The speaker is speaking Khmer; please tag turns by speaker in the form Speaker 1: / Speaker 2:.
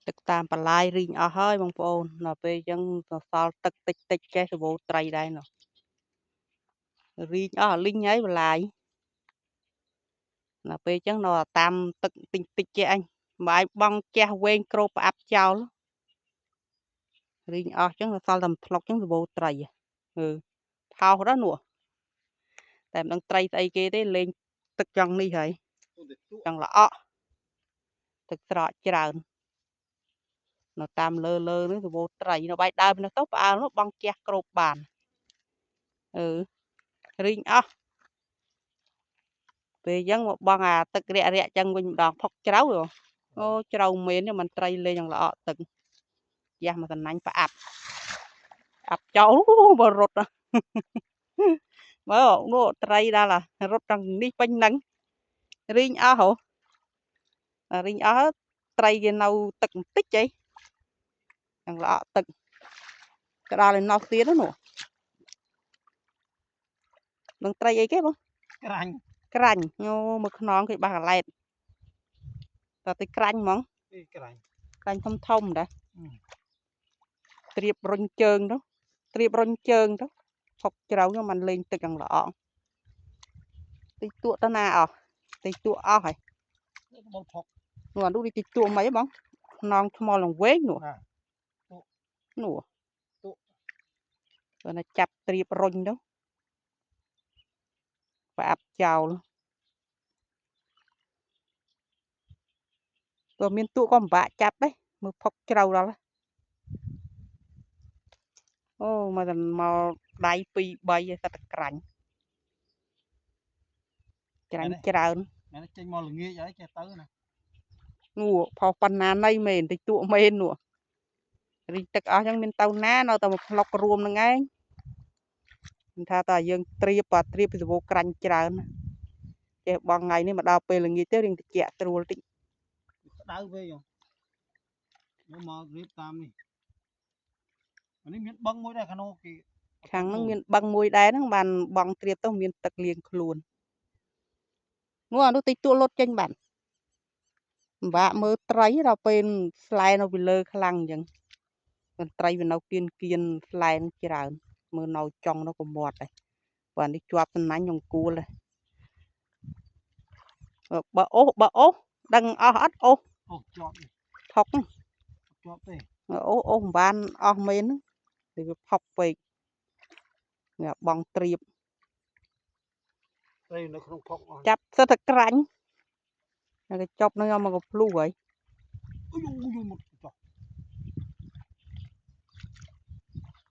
Speaker 1: ទឹកតាមបន្លាយរីងអស់ហើយបងប្អូនដល់ពេលអញ្ចឹងសល់ទឹកតិចចេះសម្បូរត្រីដែរនោះរីងអស់លីងហើយបន្លាយដល់ពេលអញ្ចឹងនៅតាមទឹកតិចចេះអញបាយបងចេះវែងក្របផ្អាប់ចោលរីងអស់អញ្ចឹងសល់តែថ្លុកអញ្ចឹងសម្បូរត្រីថោសដល់នោះតែមិនដឹងត្រីស្អីគេទេលេងទឹកចង់នេះហើយចង់ល្អក់ទឹកស្រកច្រើននៅតាមលើនេះសម្បូរត្រីនៅបាយដើមនោះទៅផ្អើលនោះបងជះក្របបានរីងអស់ពេលអញ្ចឹងមកបងអាទឹករាក់ចឹងវិញម្ដងផុកជ្រៅអូជ្រៅមែនមិនត្រីលេងយ៉ាងល្អក់ទឹកយ៉ាស់មកតំណាញ់ផ្អាប់ចោលបរត់មើលនោះត្រីដល់រត់ទាំងនេះពេញហ្នឹងរីងអស់ហ៎រីងអស់ត្រីគេនៅទឹកបន្តិចអីយ៉ាងល្អក់ទឹកក្តោលឯណោះទៀតនោះនឹងត្រីអីគេបងក្រាញ់ញោមើលខ្នងគេបះកឡែតតើទៅក្រាញ់ហ្មងក្រាញ់ធំដែរត្រៀបរុញជើងទៅផុកជ្រៅហ្នឹងมันលេងទឹកយ៉ាងល្អតិចតួទៅណាអស់តិចតួអស់ហើយបងផុកនោះអានោះតិចតួមិនហីបងខ្នងថ្មលងវែងនោះបើណាចាប់ត្រៀបរុញទៅផ្អាប់ចោលបើមានតួក៏ពិបាកចាប់ដែរមើលផុកជ្រៅដល់អូមកតែមកដៃ2 3ឲ្យសត្វតែក្រាញ់ច្រើនចេញមកល្ងាចហើយចេះទៅណានោះផុសប៉ុណ្ណាណីមែនតិចតួមែននោះរីទឹកអស់ចឹងមានទៅណានៅតែមកផ្លុករួមនឹងឯងមិនថាតើយើងត្រៀបពីសវោក្រាញ់ច្រើនចេះបងថ្ងៃនេះមកដល់ពេលល្ងាចទៅរៀងតិចស្រួលតិចក្តៅពេកមករៀបតាមនេះអានេះមានបឹងមួយដែរខាងនោះគេខាងហ្នឹងមានបឹងមួយដែរហ្នឹងបានបងត្រៀបទៅមានទឹកលាងខ្លួននោះអានោះតិចតួលត់ចេញបានពិបាកមើលត្រីដល់ពេលស្លែនៅពីលើខ្លាំងអញ្ចឹងត្រីវានៅគៀនស្លែនច្រើនមើលនៅចុងនោះក៏មាត់ដែរបើនេះជាប់សំណាញ់ខ្ញុំគួលបើអូសដឹងអស់អត់អូសជាប់ផុកជាប់ទេអូសមិនបានអស់មែនហ្នឹងវាផុកពេកនេះបងត្រៀបត្រីនៅក្នុងផុកចាប់សិតតែក្រាញ់ហើយចប់នឹងយកមកកភ្លុះហើយ